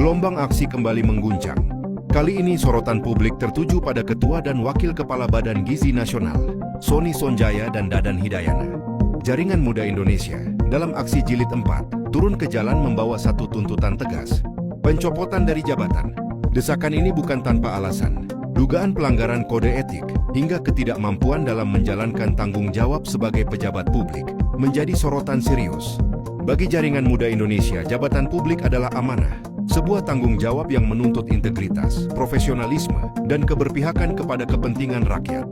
Gelombang aksi kembali mengguncang. Kali ini sorotan publik tertuju pada Ketua dan Wakil Kepala Badan Gizi Nasional, Sony Sonjaya dan Dadan Hidayana. Jaringan Muda Indonesia dalam aksi jilid 4 turun ke jalan membawa satu tuntutan tegas. Pencopotan dari jabatan. Desakan ini bukan tanpa alasan. Dugaan pelanggaran kode etik hingga ketidakmampuan dalam menjalankan tanggung jawab sebagai pejabat publik menjadi sorotan serius. Bagi Jaringan Muda Indonesia, jabatan publik adalah amanah, sebuah tanggung jawab yang menuntut integritas, profesionalisme, dan keberpihakan kepada kepentingan rakyat.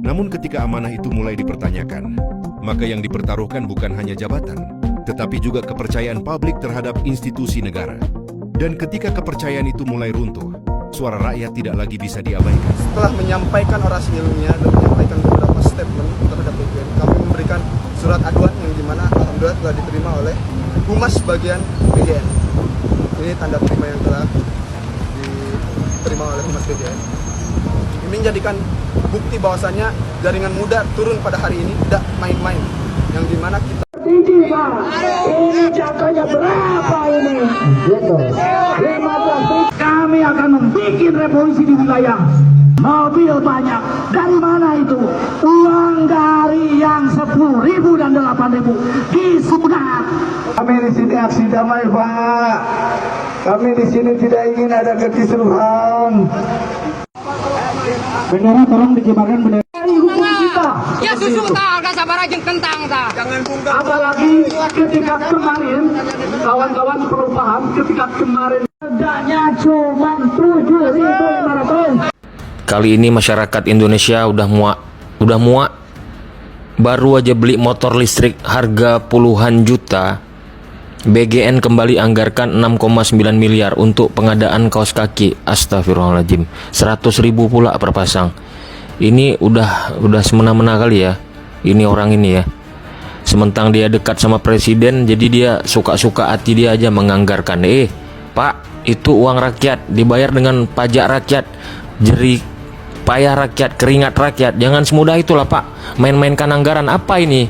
Namun ketika amanah itu mulai dipertanyakan, maka yang dipertaruhkan bukan hanya jabatan, tetapi juga kepercayaan publik terhadap institusi negara. Dan ketika kepercayaan itu mulai runtuh, suara rakyat tidak lagi bisa diabaikan. Setelah menyampaikan orasi ilmiah dan menyampaikan beberapa statement terhadap BGN, kami memberikan surat aduan yang dimana alhamdulillah telah diterima oleh Humas bagian BGN. Ini tanda terima yang telah diterima oleh Humas BGN. Ini menjadikan bukti bahwasannya Jaringan Muda turun pada hari ini tidak main-main, yang dimana kita ini Pak, ini jangkanya berapa ini? Gitu. 15. Kami akan membuat revolusi di wilayah. Mobil banyak. Dari mana itu? Uang dari yang 10.000 dan 8.000 disunat. Kami di sini aksi damai Pak. Kami di sini tidak ingin ada kekisruhan. Bendera tolong dikibarkan bendera. Ya susu tak, sabar aja kentang tak. jangan bungkam. Apalagi ketika kemarin kawan-kawan perlu paham, ketika kemarin harganya cuma 7.500. Kali ini masyarakat Indonesia udah muak. Baru aja beli motor listrik harga puluhan juta. BGN kembali anggarkan 6,9 miliar untuk pengadaan kaos kaki. Astagfirullahaladzim. 100.000 pula per pasang. Ini udah semena-mena kali ya. Ini orang ini ya. Sementang dia dekat sama presiden, jadi dia suka-suka hati dia aja menganggarkan. Pak, itu uang rakyat, dibayar dengan pajak rakyat, jerih payah rakyat, keringat rakyat. Jangan semudah itulah Pak, main-mainkan anggaran. Apa ini?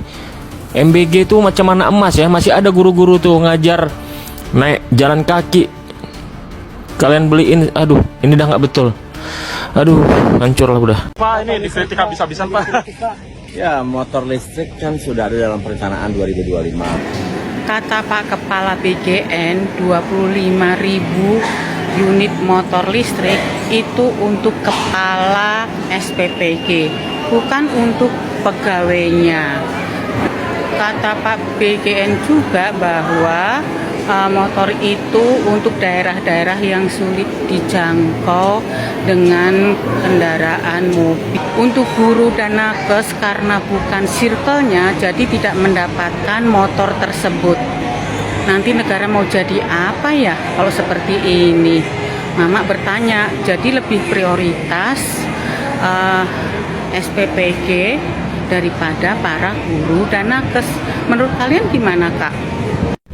MBG itu macam anak emas ya. Masih ada guru-guru tuh ngajar naik jalan kaki. Kalian beliin, aduh, ini udah nggak betul. Aduh, hancur lah udah. Pak, ini dikritik habis-habisan Pak. Ya, motor listrik kan sudah ada dalam perencanaan 2025. Kata Pak Kepala BGN, 25.000 unit motor listrik itu untuk kepala SPPG, bukan untuk pegawainya. Kata Pak BGN juga bahwa motor itu untuk daerah-daerah yang sulit dijangkau dengan kendaraan mobil. Untuk guru dan nakes karena bukan circle-nya, jadi tidak mendapatkan motor tersebut. Nanti negara mau jadi apa ya kalau seperti ini? Mama bertanya, jadi lebih prioritas SPPG daripada para guru dan nakes. Menurut kalian gimana Kak?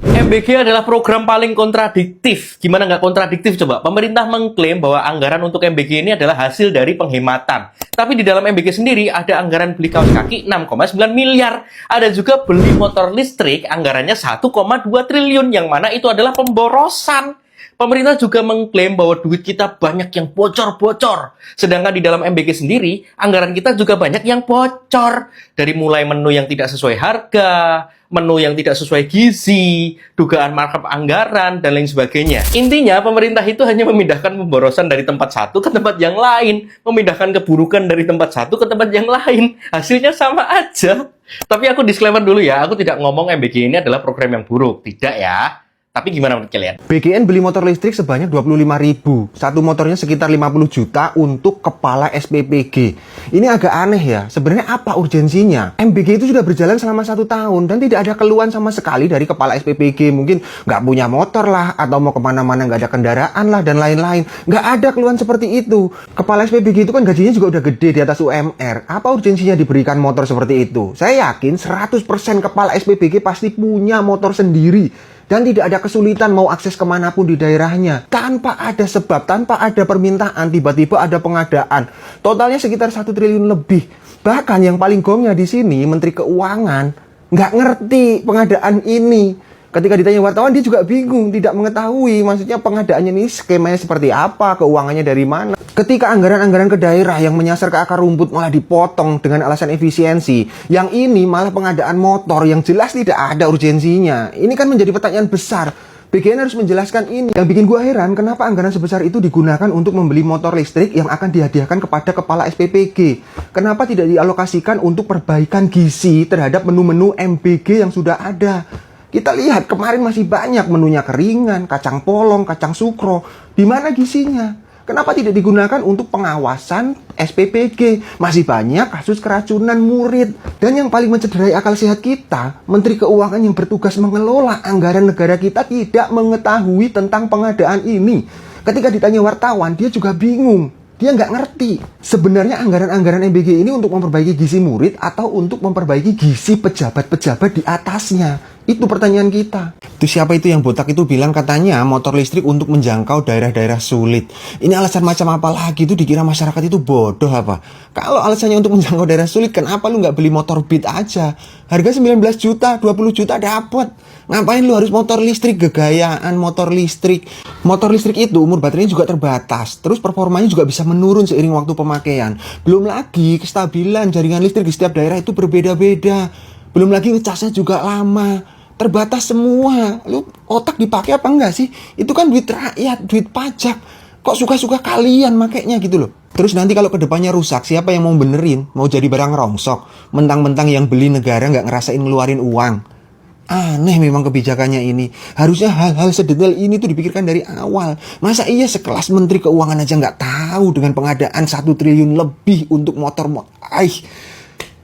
MBG adalah program paling kontradiktif. Gimana nggak kontradiktif coba? Pemerintah mengklaim bahwa anggaran untuk MBG ini adalah hasil dari penghematan. Tapi di dalam MBG sendiri ada anggaran beli kaos kaki 6,9 miliar. Ada juga beli motor listrik, anggarannya 1,2 triliun. Yang mana itu adalah pemborosan. Pemerintah juga mengklaim bahwa duit kita banyak yang bocor-bocor. Sedangkan di dalam MBG sendiri, anggaran kita juga banyak yang bocor. Dari mulai menu yang tidak sesuai harga, menu yang tidak sesuai gizi, dugaan markup anggaran, dan lain sebagainya. Intinya, pemerintah itu hanya memindahkan pemborosan dari tempat satu ke tempat yang lain. Memindahkan keburukan dari tempat satu ke tempat yang lain. Hasilnya sama aja. Tapi aku disclaimer dulu ya, aku tidak ngomong MBG ini adalah program yang buruk. Tidak ya. Tapi gimana menurut kalian? BGN beli motor listrik sebanyak 25.000. Satu motornya sekitar 50 juta untuk kepala SPPG. Ini agak aneh ya. Sebenarnya apa urgensinya? MBG itu sudah berjalan selama 1 tahun dan tidak ada keluhan sama sekali dari kepala SPPG. Mungkin nggak punya motor lah, atau mau kemana-mana nggak ada kendaraan lah, dan lain-lain. Nggak ada keluhan seperti itu. Kepala SPPG itu kan gajinya juga udah gede di atas UMR. Apa urgensinya diberikan motor seperti itu? Saya yakin 100% kepala SPPG pasti punya motor sendiri. Dan tidak ada kesulitan mau akses kemanapun di daerahnya. Tanpa ada sebab, tanpa ada permintaan, tiba-tiba ada pengadaan. Totalnya sekitar 1 triliun lebih. Bahkan yang paling gongnya di sini, Menteri Keuangan nggak ngerti pengadaan ini. Ketika ditanya wartawan dia juga bingung, tidak mengetahui maksudnya pengadaannya ini skemanya seperti apa, keuangannya dari mana. Ketika anggaran-anggaran ke daerah yang menyasar ke akar rumput malah dipotong dengan alasan efisiensi, yang ini malah pengadaan motor yang jelas tidak ada urgensinya. Ini kan menjadi pertanyaan besar. BGN harus menjelaskan ini. Yang bikin gua heran, kenapa anggaran sebesar itu digunakan untuk membeli motor listrik yang akan dihadiahkan kepada kepala SPPG? Kenapa tidak dialokasikan untuk perbaikan gizi terhadap menu-menu MBG yang sudah ada? Kita lihat kemarin masih banyak menunya keringan, kacang polong, kacang sukro. Di mana gizinya? Kenapa tidak digunakan untuk pengawasan SPPG? Masih banyak kasus keracunan murid. Dan yang paling mencederai akal sehat kita, Menteri Keuangan yang bertugas mengelola anggaran negara kita tidak mengetahui tentang pengadaan ini. Ketika ditanya wartawan, dia juga bingung. Dia nggak ngerti. Sebenarnya anggaran-anggaran MBG ini untuk memperbaiki gizi murid atau untuk memperbaiki gizi pejabat-pejabat di atasnya? Itu pertanyaan kita. Itu siapa itu yang botak itu bilang katanya motor listrik untuk menjangkau daerah-daerah sulit. Ini alasan macam apa lagi? Itu dikira masyarakat itu bodoh apa? Kalau alasannya untuk menjangkau daerah sulit, kenapa lu nggak beli motor Beat aja? Harga 19 juta, 20 juta dapat. Ngapain lu harus motor listrik? Gegayaan motor listrik. Motor listrik itu umur baterainya juga terbatas. Terus performanya juga bisa menurun seiring waktu pemakaian. Belum lagi kestabilan jaringan listrik di setiap daerah itu berbeda-beda. Belum lagi ngecasnya juga lama. Terbatas semua. Lu otak dipakai apa enggak sih? Itu kan duit rakyat, duit pajak. Kok suka-suka kalian makainya gitu loh. Terus nanti kalau kedepannya rusak, siapa yang mau benerin? Mau jadi barang rongsok? Mentang-mentang yang beli negara nggak ngerasain ngeluarin uang. Aneh memang kebijakannya ini. Harusnya hal-hal sedetail ini tuh dipikirkan dari awal. Masa iya sekelas Menteri Keuangan aja nggak tahu dengan pengadaan 1 triliun lebih untuk motor.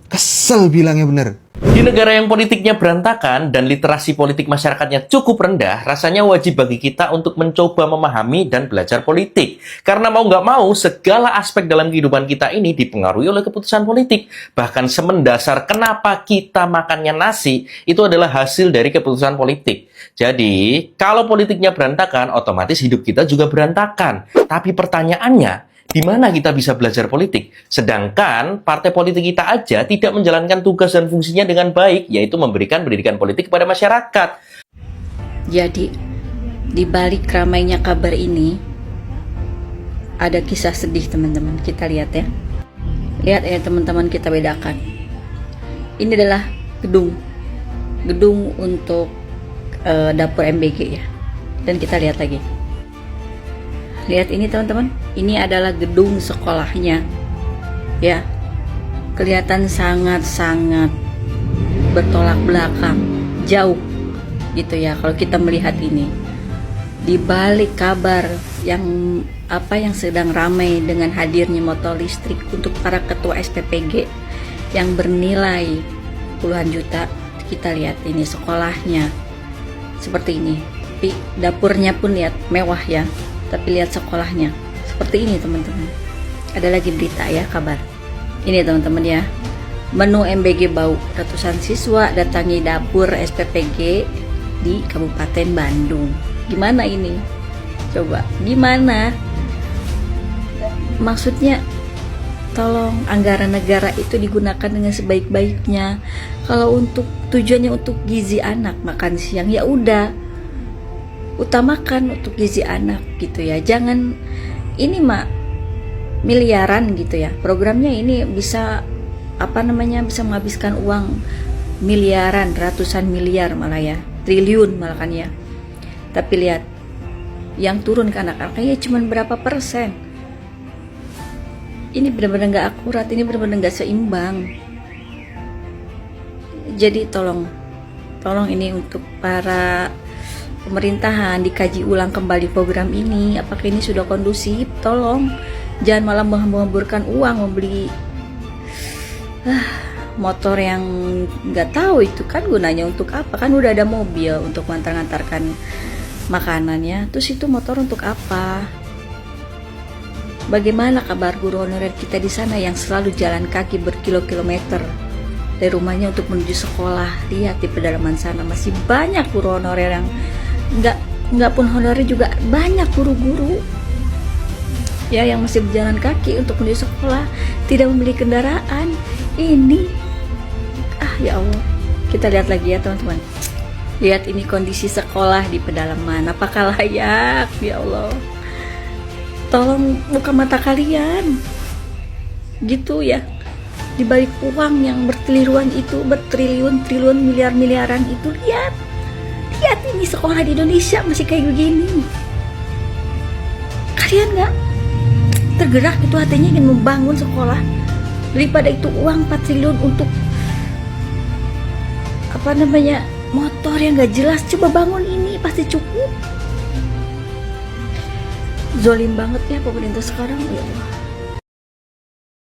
Kesel bilangnya bener. Di negara yang politiknya berantakan dan literasi politik masyarakatnya cukup rendah, rasanya wajib bagi kita untuk mencoba memahami dan belajar politik. Karena mau nggak mau, segala aspek dalam kehidupan kita ini dipengaruhi oleh keputusan politik. Bahkan semendasar kenapa kita makannya nasi, itu adalah hasil dari keputusan politik. Jadi, kalau politiknya berantakan, otomatis hidup kita juga berantakan. Tapi pertanyaannya, di mana kita bisa belajar politik? Sedangkan partai politik kita aja tidak menjalankan tugas dan fungsinya dengan baik, yaitu memberikan pendidikan politik kepada masyarakat. Jadi, di balik ramainya kabar ini, ada kisah sedih teman-teman. Kita lihat ya. Lihat ya teman-teman, kita bedakan. Ini adalah gedung untuk dapur MBG ya. Dan kita lihat lagi. Lihat ini teman-teman, ini adalah gedung sekolahnya. Ya. Kelihatan sangat-sangat bertolak belakang, jauh gitu ya kalau kita melihat ini. Di balik kabar yang sedang ramai dengan hadirnya motor listrik untuk para ketua SPPG yang bernilai puluhan juta, kita lihat ini sekolahnya seperti ini. Tapi dapurnya pun lihat mewah ya. Tapi lihat sekolahnya seperti ini teman-teman. Ada lagi berita ya, kabar ini teman-teman ya. Menu MBG bau, ratusan siswa datangi dapur SPPG di Kabupaten Bandung. Gimana ini? Coba gimana? Maksudnya tolong anggaran negara itu digunakan dengan sebaik-baiknya. Kalau untuk tujuannya untuk gizi anak, makan siang ya udah, utamakan untuk gizi anak gitu ya. Jangan ini miliaran gitu ya. Programnya ini bisa bisa menghabiskan uang miliaran, ratusan miliar malah ya, triliun malah kan ya. Tapi lihat yang turun ke anak-anaknya cuma berapa persen. Ini benar-benar nggak akurat, ini benar-benar nggak seimbang. Jadi tolong ini untuk para pemerintahan, dikaji ulang kembali program ini, apakah ini sudah kondusif. Tolong jangan malah menghambur-hamburkan uang membeli motor yang nggak tahu itu kan gunanya untuk apa. Kan udah ada mobil untuk mengantar-antarkan makanannya, terus itu motor untuk apa? Bagaimana kabar guru honorer kita di sana yang selalu jalan kaki berkilo-kilometer dari rumahnya untuk menuju sekolah? Lihat di pedalaman sana masih banyak guru honorer yang nggak pun honorer juga banyak guru-guru ya yang masih berjalan kaki untuk menuju sekolah, tidak membeli kendaraan. Ini ya Allah, kita lihat lagi ya teman-teman. Lihat ini kondisi sekolah di pedalaman, apakah layak? Ya Allah, tolong buka mata kalian. Gitu ya, di balik uang yang bertriliunan itu, bertriliun-triliun, miliar-miliaran itu, lihat ini sekolah di Indonesia masih kayak begini. Kalian nggak tergerak itu hatinya ingin membangun sekolah daripada itu uang 4 triliun untuk motor yang nggak jelas? Coba bangun ini, pasti cukup. Zolim banget ya pemerintah sekarang, ya Allah.